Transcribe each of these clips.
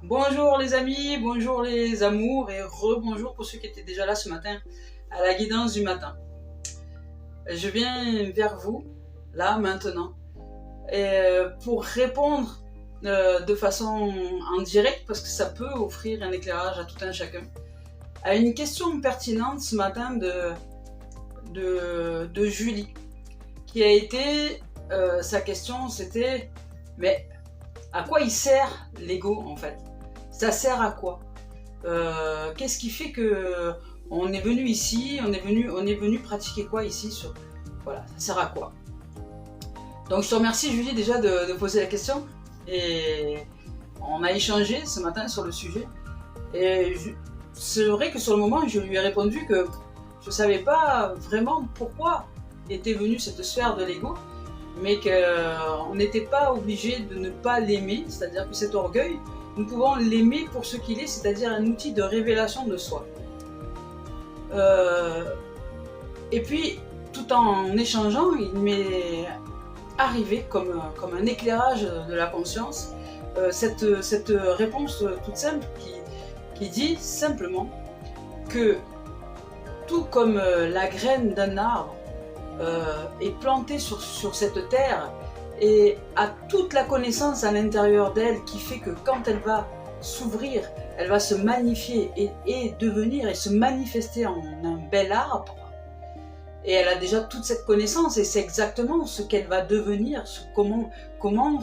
Bonjour les amis, bonjour les amours et rebonjour pour ceux qui étaient déjà là ce matin à la guidance du matin. Je viens vers vous, là, maintenant, pour répondre de façon en direct, parce que ça peut offrir un éclairage à tout un chacun, à une question pertinente ce matin de Julie, qui a été, sa question c'était, mais à quoi il sert l'ego en fait? Ça sert à quoi? Qu'est-ce qui fait que on est venu ici, on est venu pratiquer quoi ici voilà, ça sert à quoi? Donc je te remercie Julie déjà de poser la question et on a échangé ce matin sur le sujet et c'est vrai que sur le moment je lui ai répondu que je ne savais pas vraiment pourquoi était venue cette sphère de l'ego, mais qu'on n'était pas obligé de ne pas l'aimer, c'est-à-dire que cet orgueil, nous pouvons l'aimer pour ce qu'il est, c'est-à-dire un outil de révélation de soi. Et puis, tout en échangeant, il m'est arrivé comme un éclairage de la conscience, cette réponse toute simple qui dit simplement que tout comme la graine d'un arbre est plantée sur cette terre et a toute la connaissance à l'intérieur d'elle qui fait que quand elle va s'ouvrir, elle va se magnifier et devenir et se manifester en un bel arbre. Et elle a déjà toute cette connaissance et c'est exactement ce qu'elle va devenir, comment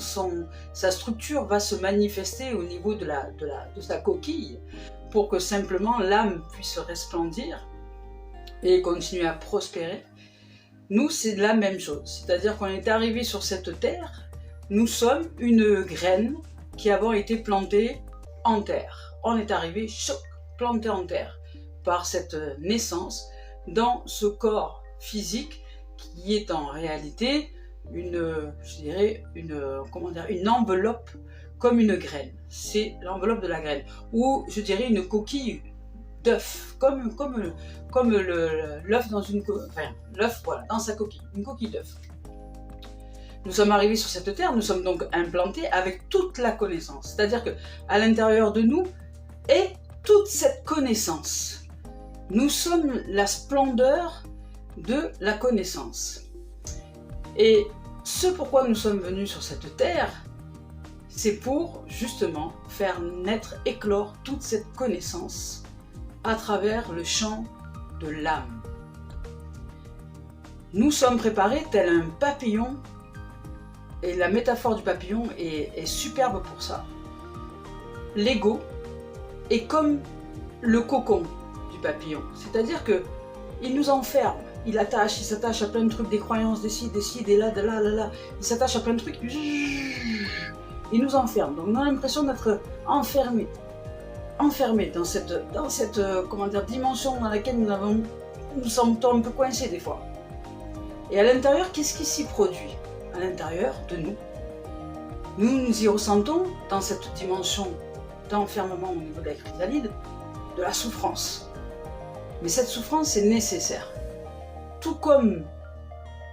sa structure va se manifester au niveau de sa coquille pour que simplement l'âme puisse resplendir et continuer à prospérer. Nous, c'est la même chose, c'est-à-dire qu'on est arrivé sur cette terre, nous sommes une graine qui avons été plantée en terre. On est arrivé, choc, planté en terre par cette naissance dans ce corps physique qui est en réalité une enveloppe comme une graine. C'est l'enveloppe de la graine, ou je dirais une coquille d'œuf, comme l'œuf dans l'œuf, voilà, dans sa coquille, une coquille d'œuf. Nous sommes arrivés sur cette terre, nous sommes donc implantés avec toute la connaissance, c'est-à-dire que à l'intérieur de nous est toute cette connaissance. Nous sommes la splendeur de la connaissance. Et ce pourquoi nous sommes venus sur cette terre, c'est pour justement faire naître, éclore toute cette connaissance à travers le champ de l'âme. Nous sommes préparés tel un papillon, et la métaphore du papillon est superbe pour ça. L'ego est comme le cocon du papillon, c'est-à-dire que il nous enferme, il s'attache à plein de trucs, des croyances, des ci, des là, il s'attache à plein de trucs, il nous enferme, donc on a l'impression d'être enfermé dans cette dimension dans laquelle nous sommes un peu coincés des fois. Et à l'intérieur, qu'est-ce qui s'y produit? À l'intérieur de nous, nous y ressentons dans cette dimension d'enfermement au niveau de la chrysalide, de la souffrance. Mais cette souffrance est nécessaire. Tout comme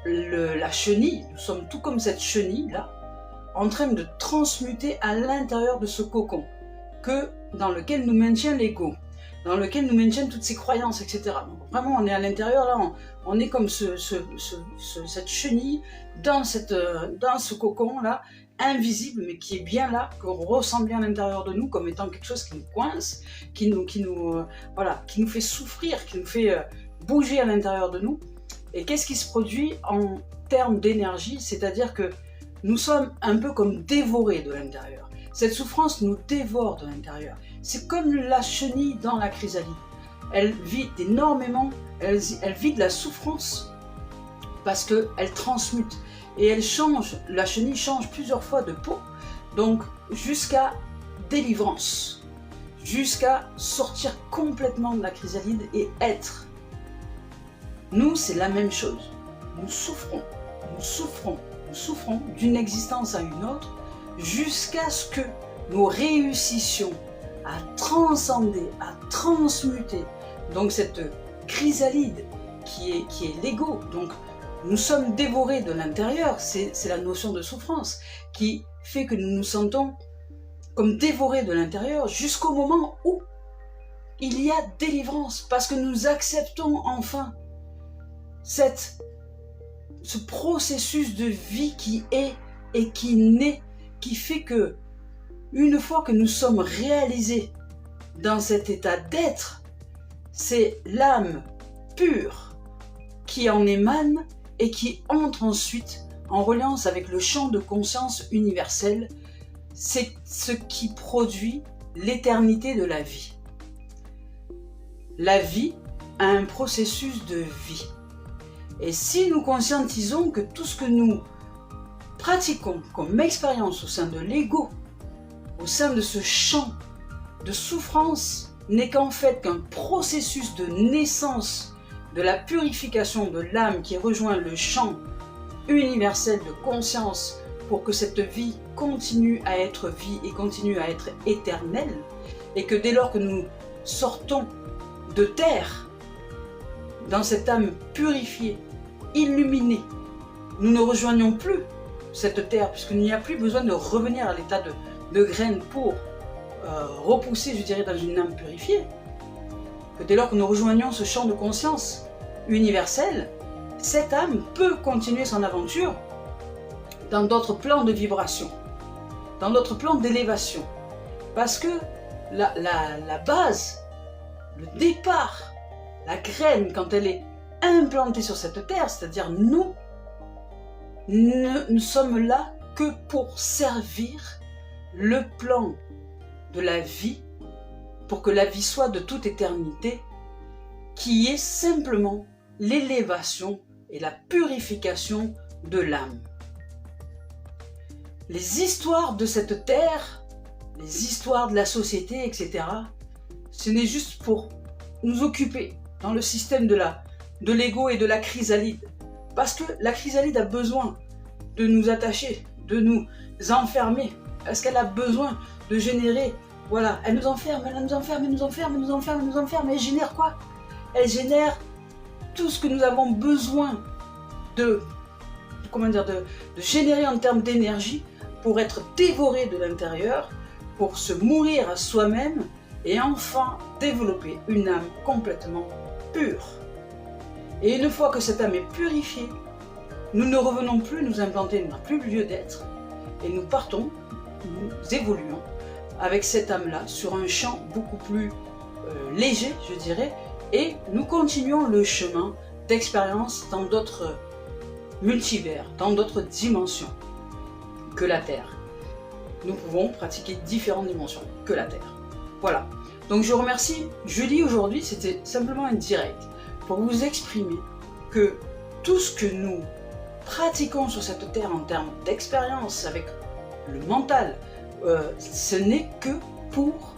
la chenille, nous sommes tout comme cette chenille-là, en train de transmuter à l'intérieur de ce cocon dans lequel nous maintient l'ego, dans lequel nous maintiennent toutes ces croyances, etc. Donc vraiment, on est à l'intérieur, là, on est comme cette chenille dans ce cocon-là, invisible, mais qui est bien là, qu'on ressent bien à l'intérieur de nous, comme étant quelque chose qui nous coince, qui nous fait souffrir, qui nous fait bouger à l'intérieur de nous. Et qu'est-ce qui se produit en termes d'énergie? C'est-à-dire que nous sommes un peu comme dévorés de l'intérieur. Cette souffrance nous dévore de l'intérieur. C'est comme la chenille dans la chrysalide. Elle vit énormément, elle vit de la souffrance parce qu'elle transmute. Et la chenille change plusieurs fois de peau, donc jusqu'à délivrance, jusqu'à sortir complètement de la chrysalide et être. Nous, c'est la même chose. Nous souffrons d'une existence à une autre, jusqu'à ce que nous réussissions à transcender, à transmuter donc cette chrysalide qui est l'ego. Donc nous sommes dévorés de l'intérieur, c'est la notion de souffrance qui fait que nous nous sentons comme dévorés de l'intérieur, jusqu'au moment où il y a délivrance, parce que nous acceptons enfin ce processus de vie qui est et qui naît, qui fait que, une fois que nous sommes réalisés dans cet état d'être, c'est l'âme pure qui en émane et qui entre ensuite en reliance avec le champ de conscience universel. C'est ce qui produit l'éternité de la vie. La vie a un processus de vie. Et si nous conscientisons que tout ce que nous pratiquons comme expérience au sein de l'ego, au sein de ce champ de souffrance, n'est qu'en fait qu'un processus de naissance de la purification de l'âme qui rejoint le champ universel de conscience pour que cette vie continue à être vie et continue à être éternelle, et que dès lors que nous sortons de terre, dans cette âme purifiée, illuminée, nous ne rejoignons plus cette terre, puisqu'il n'y a plus besoin de revenir à l'état de graine pour repousser, je dirais, dans une âme purifiée. Que dès lors que nous rejoignons ce champ de conscience universel, cette âme peut continuer son aventure dans d'autres plans de vibration, dans d'autres plans d'élévation. Parce que la base, le départ, la graine, quand elle est implantée sur cette terre, c'est-à-dire nous sommes là que pour servir le plan de la vie, pour que la vie soit de toute éternité, qui est simplement l'élévation et la purification de l'âme. Les histoires de cette terre, les histoires de la société, etc., ce n'est juste pour nous occuper dans le système de l'ego et de la chrysalide. Parce que la chrysalide a besoin de nous attacher, de nous enfermer, parce qu'elle a besoin de générer, voilà, elle nous enferme, elle nous enferme, elle nous enferme, elle nous enferme, elle nous enferme, et elle génère quoi? Elle génère tout ce que nous avons besoin de générer en termes d'énergie pour être dévoré de l'intérieur, pour se mourir à soi-même et enfin développer une âme complètement pure. Et une fois que cette âme est purifiée, nous ne revenons plus nous implanter dans plus lieu d'être et nous partons, nous évoluons avec cette âme-là sur un champ beaucoup plus léger, je dirais, et nous continuons le chemin d'expérience dans d'autres multivers, dans d'autres dimensions que la Terre. Nous pouvons pratiquer différentes dimensions que la Terre. Voilà. Donc je remercie Julie aujourd'hui, c'était simplement un direct pour vous exprimer que tout ce que nous pratiquons sur cette Terre en termes d'expérience avec le mental, ce n'est que pour,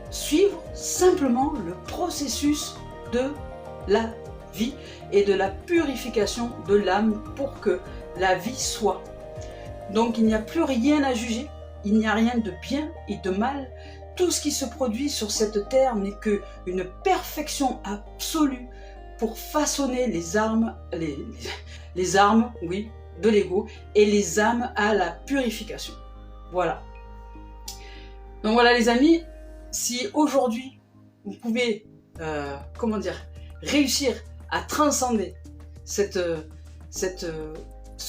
suivre simplement le processus de la vie et de la purification de l'âme pour que la vie soit. Donc il n'y a plus rien à juger, il n'y a rien de bien et de mal. Tout ce qui se produit sur cette terre n'est qu'une perfection absolue pour façonner les armes, les armes, oui, de l'ego et les âmes à la purification. Voilà. Donc voilà les amis, si aujourd'hui vous pouvez, réussir à transcender ce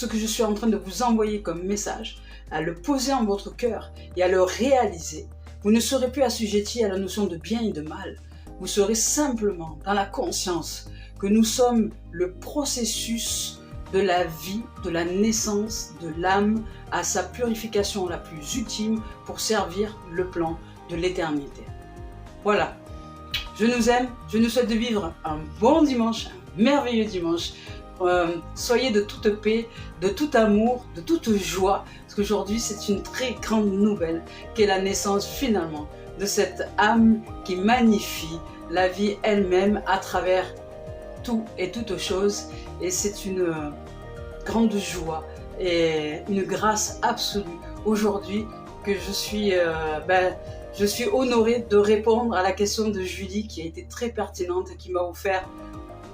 que je suis en train de vous envoyer comme message, à le poser en votre cœur et à le réaliser, vous ne serez plus assujetti à la notion de bien et de mal. Vous serez simplement dans la conscience que nous sommes le processus de la vie, de la naissance de l'âme à sa purification la plus ultime pour servir le plan de l'éternité. Voilà. Je nous aime, je nous souhaite de vivre un bon dimanche, un merveilleux dimanche. Soyez de toute paix, de tout amour, de toute joie, parce qu'aujourd'hui c'est une très grande nouvelle qu'est la naissance finalement de cette âme qui magnifie la vie elle-même à travers tout et toutes choses, et c'est une grande joie et une grâce absolue aujourd'hui que je suis honorée de répondre à la question de Julie qui a été très pertinente et qui m'a offert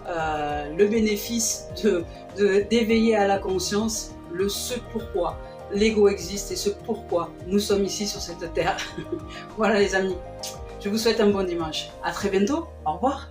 le bénéfice d'éveiller à la conscience le ce pourquoi l'ego existe et ce pourquoi nous sommes ici sur cette terre. Voilà les amis, je vous souhaite un bon dimanche. À très bientôt, au revoir.